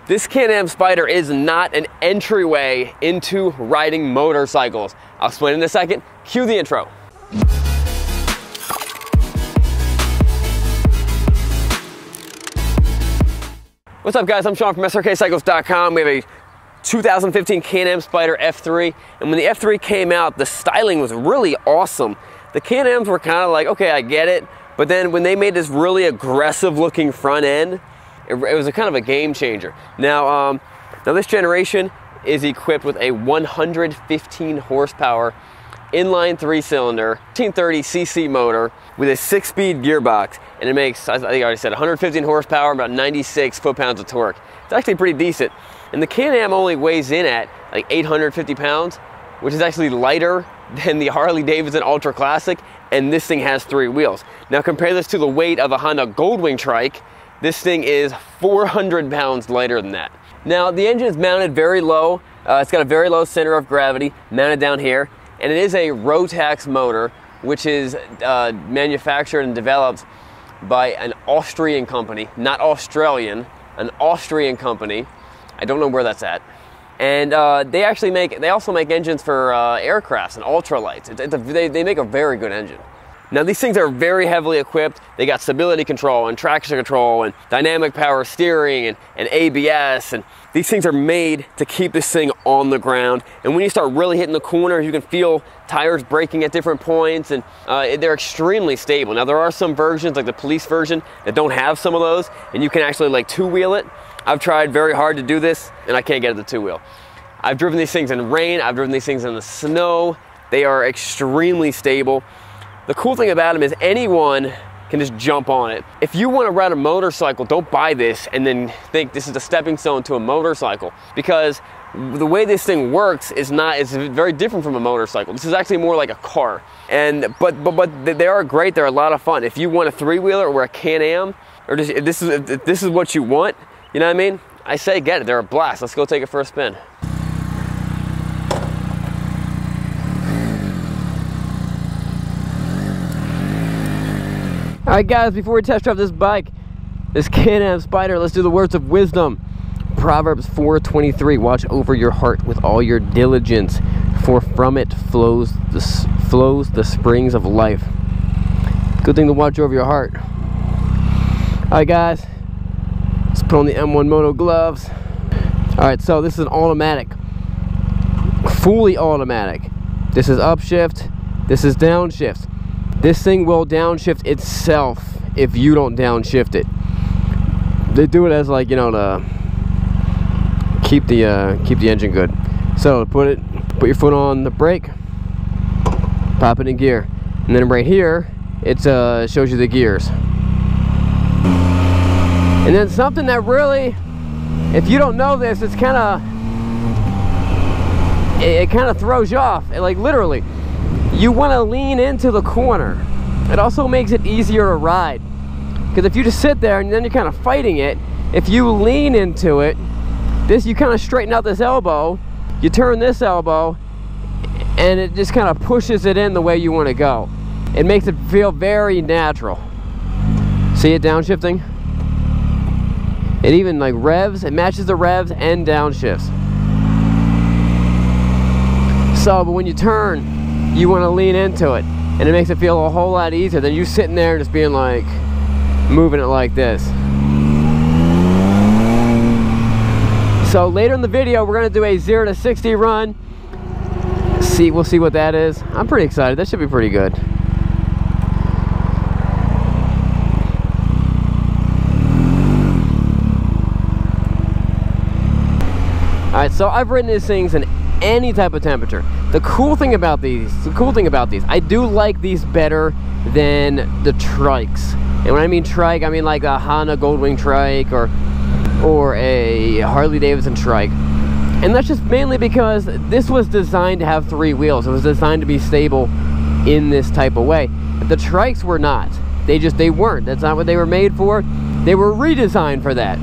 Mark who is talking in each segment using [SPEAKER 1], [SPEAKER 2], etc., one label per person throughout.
[SPEAKER 1] This Can-Am Spyder is not an entryway into riding motorcycles. I'll explain in a second. Cue the intro. What's up, guys? I'm Sean from Srkcycles.com. We have a 2015 Can-Am Spyder F3, and when the F3 came out, the styling was really awesome. The Can-Ams were kind of like, okay, I get it, but then when they made this really aggressive looking front end, it was a kind of a game changer. Now this generation is equipped with a 115 horsepower inline 3-cylinder 1530cc motor with a 6-speed gearbox, and it makes, I think I already said, 115 horsepower, about 96 foot-pounds of torque. It's actually pretty decent. And the Can-Am only weighs in at like 850 pounds, which is actually lighter than the Harley Davidson Ultra Classic, and this thing has 3 wheels. Now compare this to the weight of a Honda Goldwing trike. This thing is 400 pounds lighter than that. Now the engine is mounted very low. It's got a very low center of gravity, mounted down here, and it is a Rotax motor, which is manufactured and developed by an Austrian company, not Australian, an Austrian company. I don't know where that's at. And they also make engines for aircrafts and ultralights. They make a very good engine. Now these things are very heavily equipped. They got stability control and traction control and dynamic power steering and ABS, and these things are made to keep this thing on the ground. And when you start really hitting the corners, you can feel tires braking at different points, and they're extremely stable. Now there are some versions, like the police version, that don't have some of those, and you can actually like 2-wheel it. I've tried very hard to do this, and I can't get it to 2-wheel. I've driven these things in rain, I've driven these things in the snow. They are extremely stable. The cool thing about them is anyone can just jump on it. If you want to ride a motorcycle, don't buy this and then think this is a stepping stone to a motorcycle, because the way this thing works is very different from a motorcycle. This is actually more like a car. But they are great. They're a lot of fun. If you want a 3-wheeler or a Can-Am, or just, if this is what you want, you know what I mean? I say get it. They're a blast. Let's go take it for a spin. Alright guys, before we test drive this bike, this Can-Am Spyder, let's do the words of wisdom. Proverbs 4:23, watch over your heart with all your diligence, for from it flows the springs of life. Good thing to watch over your heart. Alright guys, let's put on the M1 Moto gloves. Alright, so this is an automatic, fully automatic. This is upshift, this is downshift. This thing will downshift itself if you don't downshift it. They do it as, like, you know, to keep the engine good. So put your foot on the brake, pop it in gear, and then right here it shows you the gears. And then something that really, if you don't know this, it kind of throws you off. Like literally. You want to lean into the corner. It also makes it easier to ride, because if you just sit there and then you're kind of fighting it, if you lean into it, you kind of straighten out this elbow, you turn this elbow, and it just kind of pushes it in the way you want to go. It makes it feel very natural. See it downshifting? It even like revs, it matches the revs and downshifts. So, but when you turn, you want to lean into it, and it makes it feel a whole lot easier than you sitting there and just being like, moving it like this. So later in the video, we're going to do a 0 to 60 run. We'll see what that is. I'm pretty excited. That should be pretty good. Alright, so I've ridden these things in any type of temperature. The cool thing about these, I do like these better than the trikes. And when I mean trike, I mean like a Honda Goldwing trike or a Harley Davidson trike. And that's just mainly because this was designed to have 3 wheels. It was designed to be stable in this type of way. The trikes were not. They weren't. That's not what they were made for. They were redesigned for that.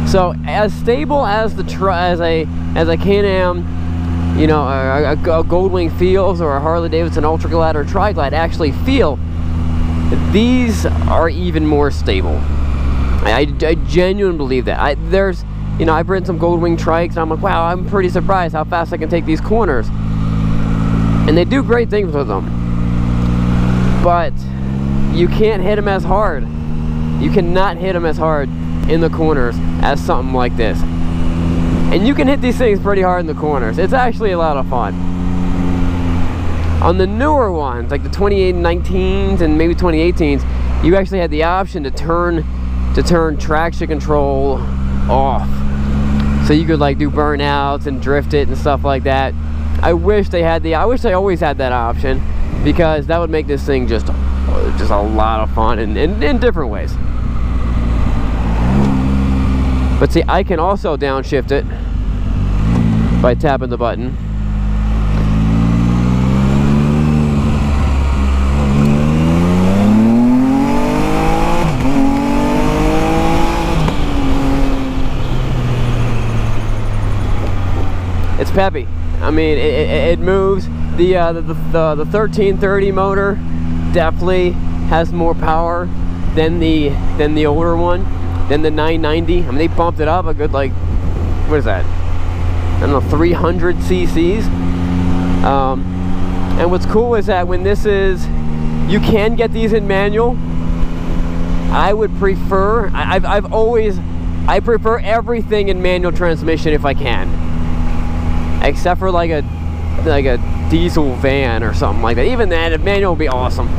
[SPEAKER 1] So as stable as a Can-Am, you know, a Goldwing feels, or a Harley Davidson Ultra Glide or Tri Glide actually feel, these are even more stable. I genuinely believe that. you know, I've ridden some Goldwing trikes, and I'm like, wow, I'm pretty surprised how fast I can take these corners. And they do great things with them. But you can't hit them as hard. You cannot hit them as hard in the corners as something like this. And you can hit these things pretty hard in the corners. It's actually a lot of fun. On the newer ones, like the 2019s and maybe 2018s, you actually had the option to turn traction control off. So you could like do burnouts and drift it and stuff like that. I wish they always had that option, because that would make this thing just a lot of fun in different ways. But see, I can also downshift it by tapping the button. It's peppy. I mean, it moves. The 1330 motor definitely has more power than the older one, than the 990. I mean, they bumped it up a good, like, what is that? I don't know, 300 cc's. And what's cool is that when this is, you can get these in manual. I would prefer, I prefer everything in manual transmission if I can, except for like a diesel van or something like that. Even that, a manual would be awesome.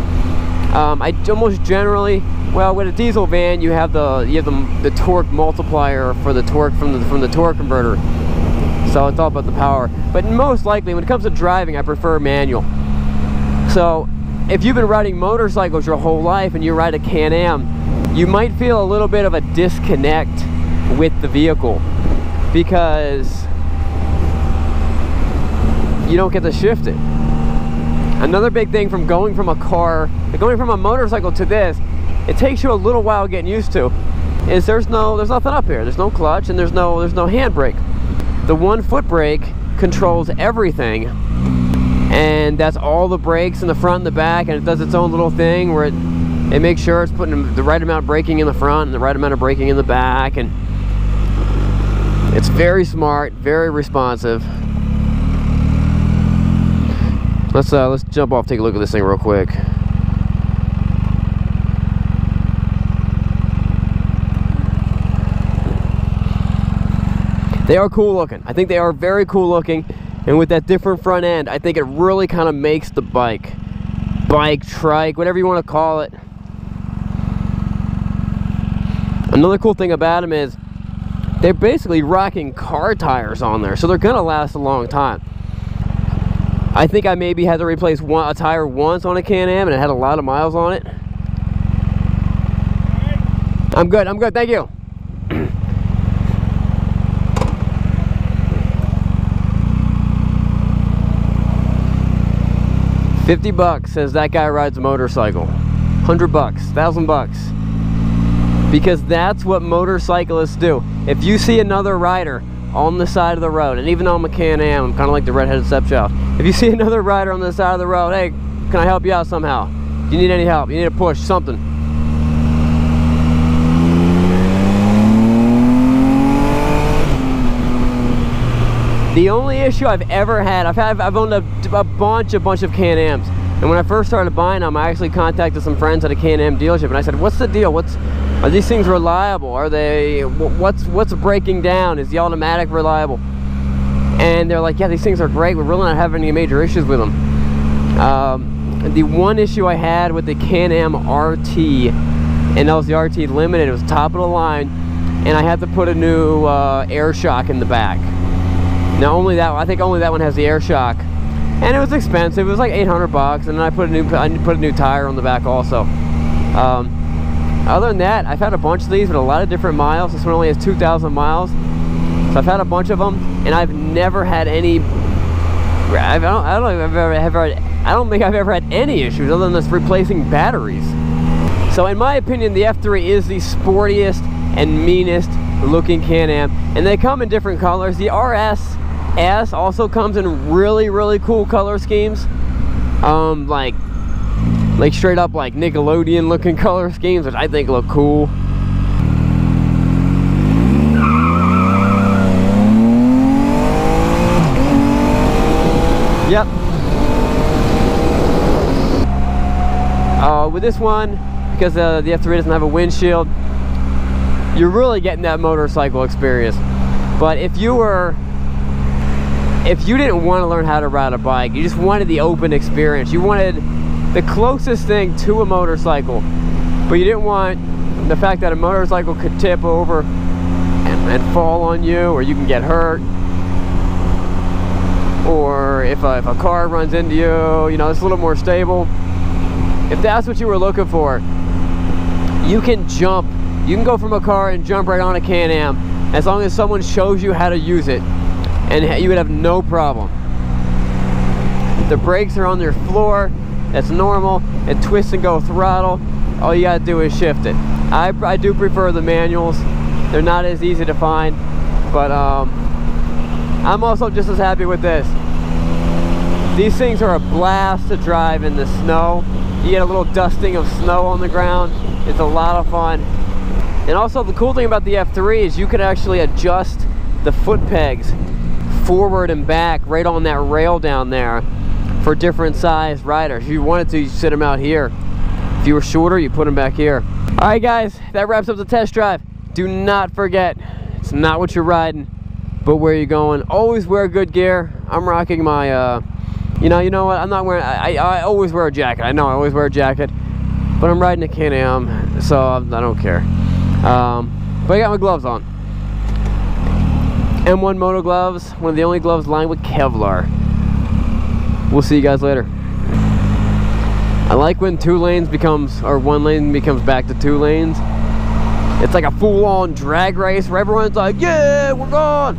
[SPEAKER 1] I almost generally, well, with a diesel van, you have the torque multiplier for the torque from the torque converter. So it's all about the power. But most likely, when it comes to driving, I prefer manual. So if you've been riding motorcycles your whole life and you ride a Can-Am, you might feel a little bit of a disconnect with the vehicle, because you don't get to shift it. Another big thing from going from a motorcycle to this, it takes you a little while getting used to, is there's nothing up here. There's no clutch and there's no handbrake. The 1 foot brake controls everything, and that's all the brakes in the front and the back, and it does its own little thing where it makes sure it's putting the right amount of braking in the front and the right amount of braking in the back, and it's very smart, very responsive. Let's jump off, take a look at this thing real quick. They are cool looking. I think they are very cool looking, and with that different front end, I think it really kind of makes the bike, trike, whatever you want to call it. Another cool thing about them is they're basically rocking car tires on there, so they're gonna last a long time. I think I maybe had to replace a tire once on a Can-Am, and it had a lot of miles on it. I'm good, thank you. $50 says that guy rides a motorcycle. $100, $1,000. Because that's what motorcyclists do. If you see another rider on the side of the road, and even though I'm a Can-Am, I'm kind of like the redheaded stepchild. If you see another rider on the side of the road, hey, can I help you out somehow? Do you need any help? You need a push, something. The only issue I've ever had, I've owned a bunch of Can-Ams, and when I first started buying them, I actually contacted some friends at a Can-Am dealership, and I said, "What's the deal? Are these things reliable? Are they? What's breaking down? Is the automatic reliable?" And they're like, "Yeah, these things are great. We're really not having any major issues with them." The one issue I had with the Can-Am RT, and that was the RT Limited. It was top of the line, and I had to put a new air shock in the back. Now I think only that one has the air shock, and it was expensive. It was like $800, and then I put a new tire on the back also. Other than that, I've had a bunch of these with a lot of different miles. This one only has 2,000 miles, so I've had a bunch of them, and I've never had any. I don't think I've ever had any issues other than this replacing batteries. So in my opinion, the F3 is the sportiest and meanest looking Can-Am, and they come in different colors. The RS also comes in really, really cool color schemes, like straight up like Nickelodeon looking color schemes, which I think look cool. Yep. With this one, because the F3 doesn't have a windshield, you're really getting that motorcycle experience. But if you didn't want to learn how to ride a bike, you just wanted the open experience, you wanted the closest thing to a motorcycle, but you didn't want the fact that a motorcycle could tip over and fall on you, or you can get hurt, or if a car runs into you, you know, it's a little more stable. If that's what you were looking for, you can jump. You can go from a car and jump right on a Can-Am as long as someone shows you how to use it, and you would have no problem. The brakes are on their floor, that's normal, and twist and go throttle, all you gotta do is shift it. I do prefer the manuals. They're not as easy to find, but I'm also just as happy with this. These things are a blast to drive in the snow. You get a little dusting of snow on the ground. It's a lot of fun. And also the cool thing about the F3 is you can actually adjust the foot pegs forward and back right on that rail down there for different size riders. If you wanted to, you sit them out here. If you were shorter, you put them back here. All right, guys, that wraps up the test drive. Do not forget, it's not what you're riding, but where you're going. Always wear good gear. I'm rocking my, you know what? I'm not wearing. I always wear a jacket. I know I always wear a jacket, but I'm riding a Can-Am, so I don't care. But I got my gloves on. M1 Moto gloves, one of the only gloves lined with Kevlar. We'll see you guys later. I like when two lanes becomes, or one lane becomes back to two lanes. It's like a full-on drag race where everyone's like, yeah, we're gone.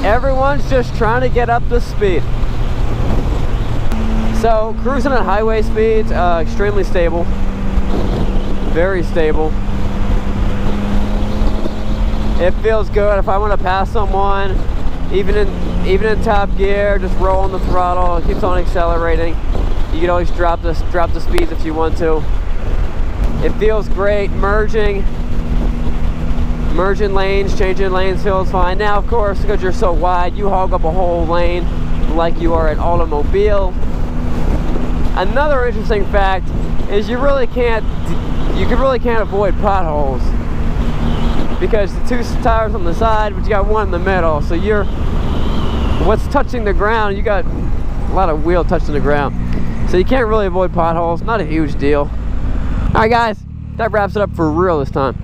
[SPEAKER 1] Everyone's just trying to get up to speed. So cruising at highway speeds, extremely stable, very stable. It feels good. If I want to pass someone, even in top gear, just roll on the throttle. It keeps on accelerating. You can always drop the speeds if you want to. It feels great. Merging lanes, changing lanes feels fine. Now, of course, because you're so wide, you hog up a whole lane like you are an automobile. Another interesting fact is you really can't avoid potholes, because the two tires on the side, but you got one in the middle, so what's touching the ground, you got a lot of wheel touching the ground, so you can't really avoid potholes. Not a huge deal. All right, guys, that wraps it up for real this time.